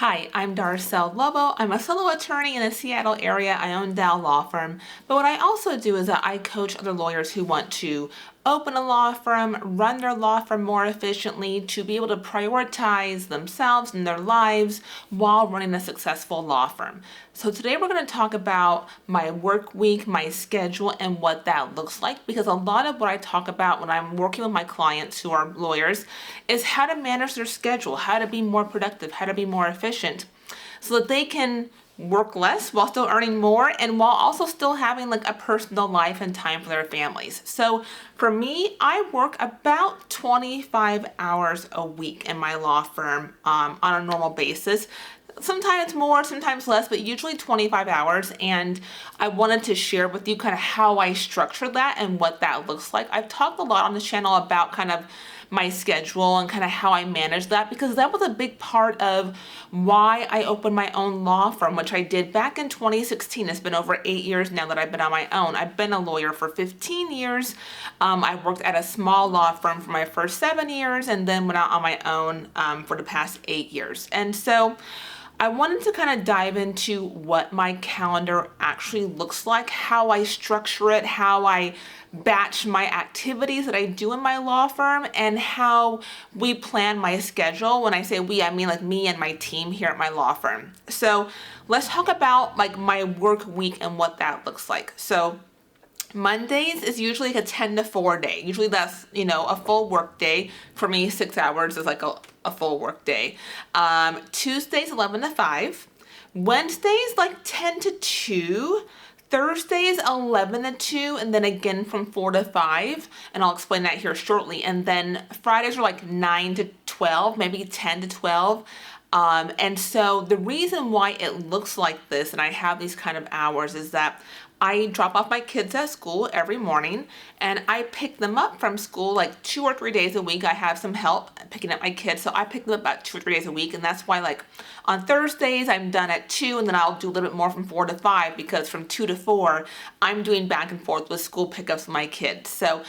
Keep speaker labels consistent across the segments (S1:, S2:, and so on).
S1: Hi, I'm Darcel Lobo. I'm a solo attorney in the Seattle area. I own Dow Law Firm. But what I also do is that I coach other lawyers who want to open a law firm, run their law firm more efficiently, to be able to prioritize themselves and their lives while running a successful law firm. So today we're going to talk about my work week, my schedule, and what that looks like, because a lot of what I talk about when I'm working with my clients who are lawyers is how to manage their schedule, how to be more productive, how to be more efficient, so that they can work less while still earning more and while also still having like a personal life and time for their families. So for me, I work about 25 hours a week in my law firm on a normal basis. Sometimes more, sometimes less, but usually 25 hours. And I wanted to share with you kind of how I structure that and what that looks like. I've talked a lot on this channel about kind of my schedule and kind of how I manage that, because that was a big part of why I opened my own law firm, which I did back in 2016. It's been over 8 years now that I've been on my own. I've been a lawyer for 15 years. I worked at a small law firm for my first 7 years and then went out on my own for the past 8 years. And so I wanted to kind of dive into what my calendar actually looks like, how I structure it, how I batch my activities that I do in my law firm, and how we plan my schedule. When I say we, I mean like me and my team here at my law firm. So let's talk about like my work week and what that looks like. So Mondays is usually like a 10 to 4 day. Usually that's, a full work day. For me, 6 hours is like a full work day. Tuesdays, 11 to 5. Wednesdays, like 10 to 2. Thursdays, 11 to 2, and then again from 4 to 5. And I'll explain that here shortly. And then Fridays are like 9 to 12, maybe 10 to 12. And so the reason why it looks like this and I have these kind of hours is that I drop off my kids at school every morning and I pick them up from school like 2 or 3 days a week. I have some help picking up my kids, so I pick them up about 2 or 3 days a week. And that's why like on Thursdays I'm done at 2, and then I'll do a little bit more from 4 to 5, because from 2 to 4 I'm doing back and forth with school pickups with my kids. So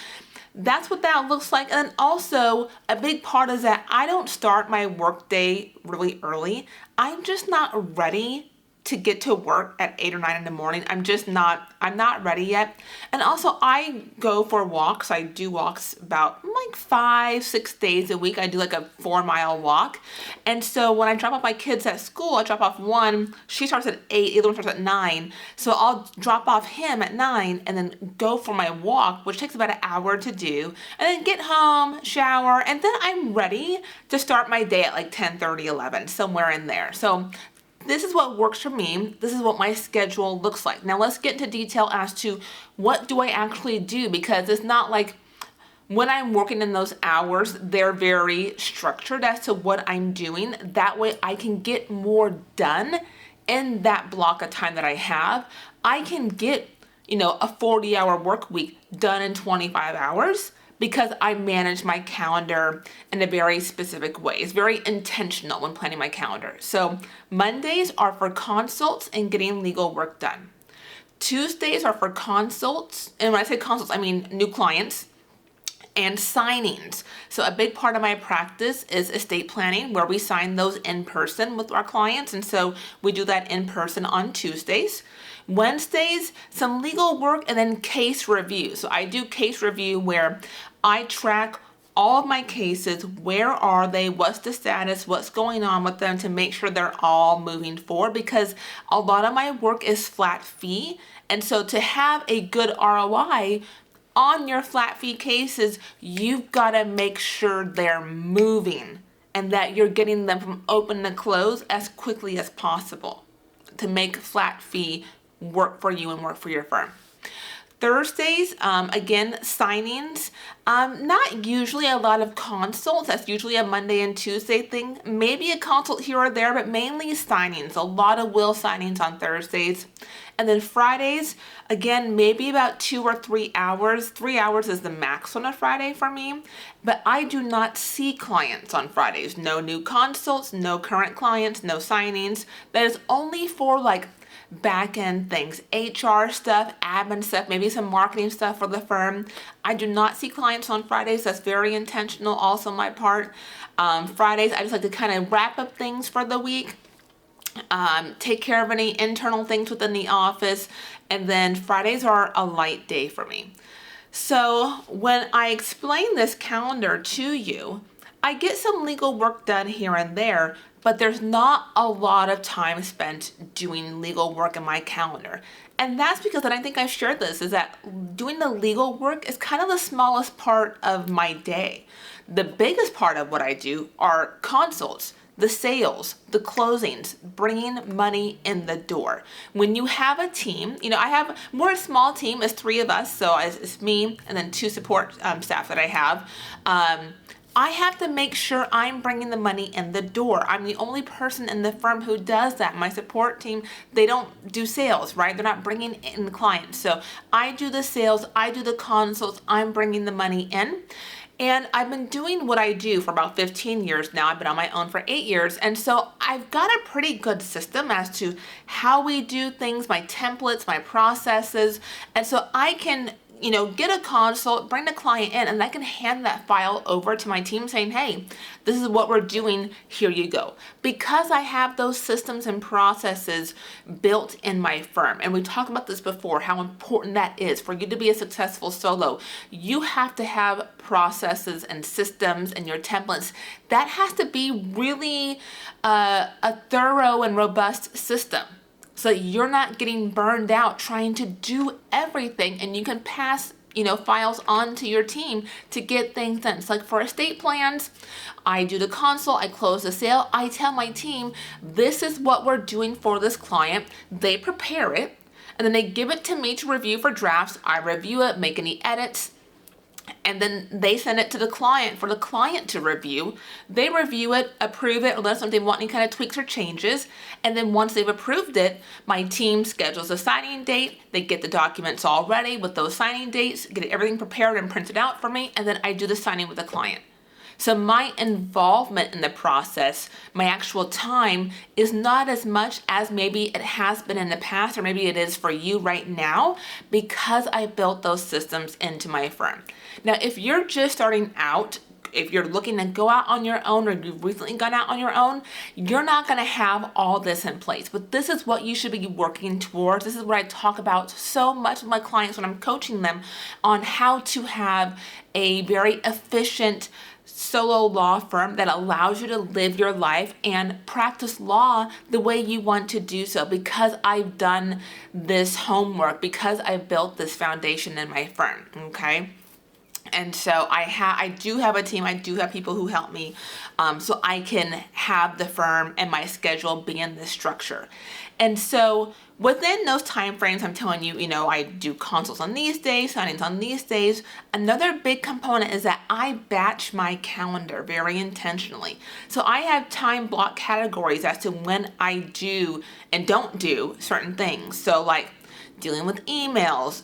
S1: that's what that looks like. And then also a big part is that I don't start my work day really early. I'm just not ready to get to work at 8 or 9 in the morning. I'm not ready yet. And also I go for walks. I do walks about like 5-6 days a week. I do like a 4-mile walk. And so when I drop off my kids at school, I drop off one, she starts at 8, the other one starts at 9. So I'll drop off him at 9 and then go for my walk, which takes about an hour to do, and then get home, shower, and then I'm ready to start my day at like 10:30, 11, somewhere in there. So this is what works for me. This is what my schedule looks like. Now let's get into detail as to what do I actually do, because it's not like when I'm working in those hours, they're very structured as to what I'm doing. That way I can get more done in that block of time that I have. I can get, a 40-hour work week done in 25 hours. Because I manage my calendar in a very specific way. It's very intentional when planning my calendar. So Mondays are for consults and getting legal work done. Tuesdays are for consults, and when I say consults, I mean new clients, and signings. So a big part of my practice is estate planning, where we sign those in person with our clients. And so we do that in person on Tuesdays. Wednesdays, some legal work, and then case review. So I do case review where I track all of my cases. Where are they? What's the status? What's going on with them, to make sure they're all moving forward, because a lot of my work is flat fee. And so to have a good ROI on your flat fee cases, you've got to make sure they're moving and that you're getting them from open to close as quickly as possible to make flat fee work for you and work for your firm. Thursdays, again, signings. Not usually a lot of consults. That's usually a Monday and Tuesday thing. Maybe a consult here or there, but mainly signings. A lot of will signings on Thursdays. And then Fridays, again, maybe about 2 or 3 hours. 3 hours is the max on a Friday for me. But I do not see clients on Fridays. No new consults, no current clients, no signings. That is only for like back end things, HR stuff, admin stuff, maybe some marketing stuff for the firm. I do not see clients on Fridays. That's very intentional also on my part. Fridays, I just like to kind of wrap up things for the week. take care of any internal things within the office, and then Fridays are a light day for me. So when I explain this calendar to you, I get some legal work done here and there, but there's not a lot of time spent doing legal work in my calendar. And that's because, and I think I've shared this, is that doing the legal work is kind of the smallest part of my day. The biggest part of what I do are consults, the sales, the closings, bringing money in the door. When you have a team, I have more a small team, as 3 of us, so it's me and then 2 support staff that I have. I have to make sure I'm bringing the money in the door. I'm the only person in the firm who does that. My support team, they don't do sales, right? They're not bringing in the clients. So I do the sales, I do the consults, I'm bringing the money in. And I've been doing what I do for about 15 years now. I've been on my own for 8 years. And so I've got a pretty good system as to how we do things, my templates, my processes. And so I can get a consult, bring the client in, and I can hand that file over to my team saying, hey, this is what we're doing, here you go. Because I have those systems and processes built in my firm, and we talked about this before, how important that is for you to be a successful solo. You have to have processes and systems and your templates. That has to be really a thorough and robust system, so you're not getting burned out trying to do everything, and you can pass files on to your team to get things done. It's like for estate plans, I do the consult, I close the sale, I tell my team, this is what we're doing for this client. They prepare it, and then they give it to me to review for drafts. I review it, make any edits, and then they send it to the client for the client to review. They review it, approve it, or let us know if they want any kind of tweaks or changes. And then once they've approved it, my team schedules a signing date. They get the documents all ready with those signing dates, get everything prepared and printed out for me, and then I do the signing with the client. So my involvement in the process, my actual time, is not as much as maybe it has been in the past, or maybe it is for you right now, because I built those systems into my firm. Now, if you're just starting out, if you're looking to go out on your own, or you've recently gone out on your own, you're not going to have all this in place. But this is what you should be working towards. This is what I talk about so much with my clients when I'm coaching them on how to have a very efficient solo law firm that allows you to live your life and practice law the way you want to do so, because I've done this homework, because I've built this foundation in my firm, okay? And so I do have a team. I do have people who help me, so I can have the firm and my schedule be in this structure. And so within those time frames, I'm telling you, I do consults on these days, signings on these days. Another big component is that I batch my calendar very intentionally. So I have time block categories as to when I do and don't do certain things. So like dealing with emails,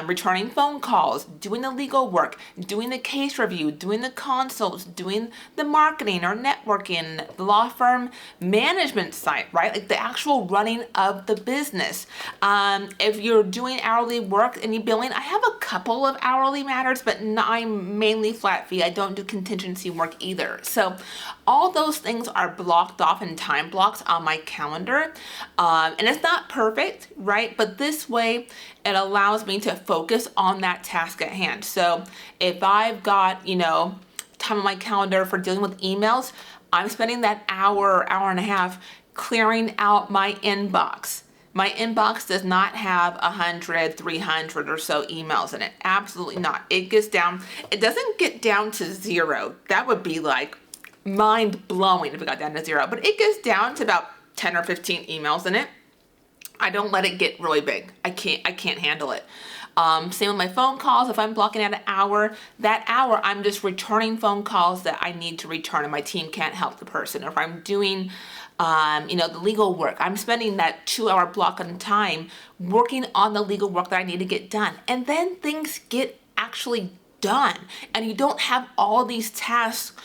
S1: returning phone calls, doing the legal work, doing the case review, doing the consults, doing the marketing or networking, the law firm management side, right? Like the actual running of the business. If you're doing hourly work and you're billing, I have a couple of hourly matters, but I'm mainly flat fee. I don't do contingency work either. So all those things are blocked off in time blocks on my calendar. And it's not perfect, right? But this way, it allows me to focus on that task at hand. So if I've got, time on my calendar for dealing with emails, I'm spending that hour and a half clearing out my inbox. My inbox does not have 100, 300 or so emails in it. Absolutely not. It doesn't get down to 0. That would be like mind blowing if it got down to 0, but it gets down to about 10 or 15 emails in it. I don't let it get really big. I can't handle it. Same with my phone calls. If I'm blocking out an hour, that hour I'm just returning phone calls that I need to return and my team can't help the person. Or if I'm doing, the legal work, I'm spending that 2-hour block on time working on the legal work that I need to get done. And then things get actually done, and you don't have all these tasks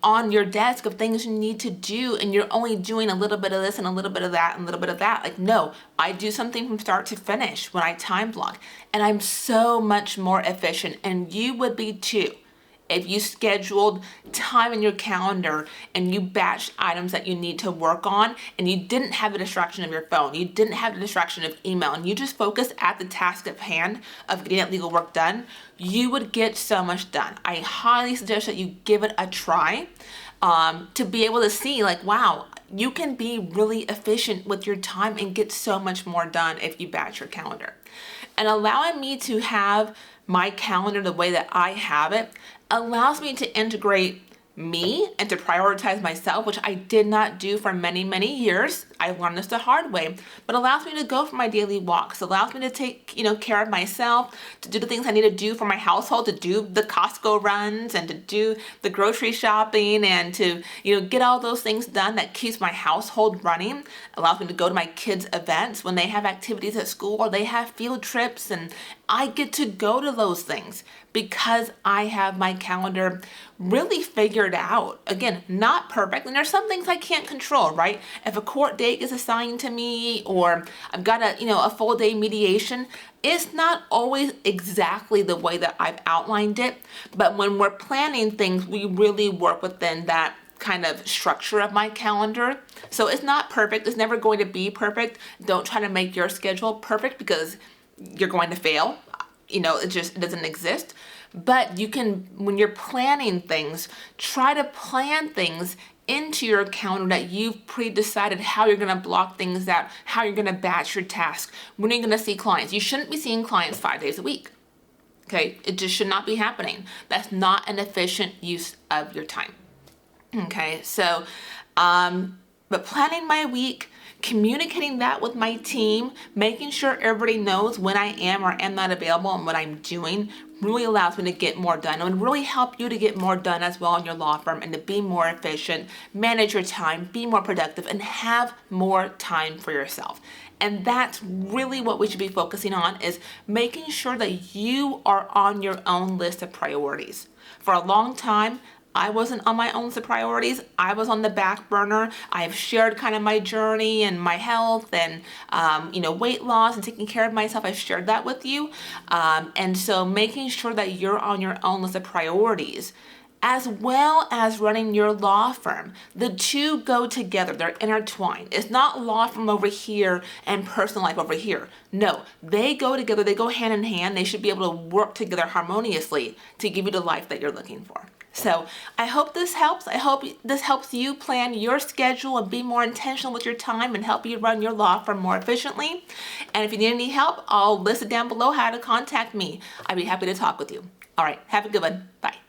S1: on your desk of things you need to do, and you're only doing a little bit of this and a little bit of that and a little bit of that. Like, no, I do something from start to finish when I time block, and I'm so much more efficient, and you would be too if you scheduled time in your calendar and you batched items that you need to work on, and you didn't have the distraction of your phone, you didn't have the distraction of email, and you just focused at the task at hand of getting that legal work done, you would get so much done. I highly suggest that you give it a try to be able to see, like, wow, you can be really efficient with your time and get so much more done if you batch your calendar. And allowing me to have my calendar the way that I have it allows me to integrate me and to prioritize myself, which I did not do for many, many years. I learned this the hard way, but allows me to go for my daily walks, allows me to take, care of myself, to do the things I need to do for my household, to do the Costco runs and to do the grocery shopping and to, get all those things done that keeps my household running, allows me to go to my kids' events when they have activities at school or they have field trips, and I get to go to those things because I have my calendar really figured out. Again, not perfect, and there's some things I can't control, right? If a court date is assigned to me or I've got a full day mediation, it's not always exactly the way that I've outlined it, but when we're planning things, we really work within that kind of structure of my calendar. So it's not perfect. It's never going to be perfect. Don't try to make your schedule perfect because you're going to fail. It doesn't exist. But you can, when you're planning things, try to plan things into your calendar that you've pre-decided how you're going to block things out, how you're going to batch your tasks, when you're going to see clients. You shouldn't be seeing clients 5 days a week. Okay, it just should not be happening. That's not an efficient use of your time. Okay, so, but planning my week, communicating that with my team, making sure everybody knows when I am or am not available and what I'm doing really allows me to get more done. It would really help you to get more done as well in your law firm and to be more efficient, manage your time, be more productive, and have more time for yourself. And that's really what we should be focusing on, is making sure that you are on your own list of priorities. For a long time, I wasn't on my own list of priorities. I was on the back burner. I've shared kind of my journey and my health and, weight loss and taking care of myself. I've shared that with you. And so making sure that you're on your own list of priorities, as well as running your law firm. The two go together. They're intertwined. It's not law firm over here and personal life over here. No, they go together. They go hand in hand. They should be able to work together harmoniously to give you the life that you're looking for. So I hope this helps. I hope this helps you plan your schedule and be more intentional with your time and help you run your law firm more efficiently. And if you need any help, I'll list it down below how to contact me. I'd be happy to talk with you. All right, have a good one. Bye.